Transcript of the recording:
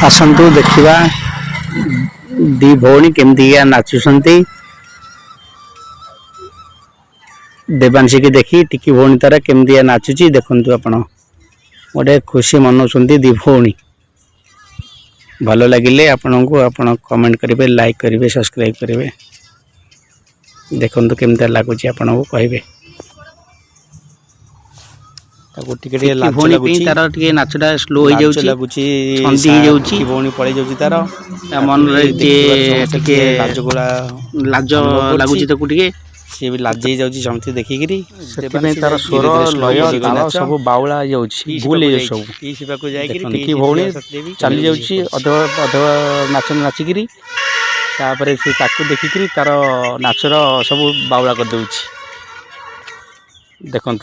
आसतु देखा दी भौणी केमती नाचुंट देवांशी की देखी टिकी भौणी तार केमती नाचुची देखु आपण गोटे खुशी मनाउं दी भौणी भल लगिले आपण को आपण कमेंट करेंगे लाइक करेंगे सब्सक्राइब करेंगे देखो केमती लगुच आपण को कहे तार टे नाचटा स्लो हो लगुच भौणी पड़े जाऊँ तार मन लाज लगुच सी भी लाज जाऊँगी समझे देखिकी तार स्वर लय ताल सब बाउला भूल सब भौणी चली जाऊँगी अध नाच नाचिकी तापर से देखिकी तार नाचर सब बाउला कर देखु।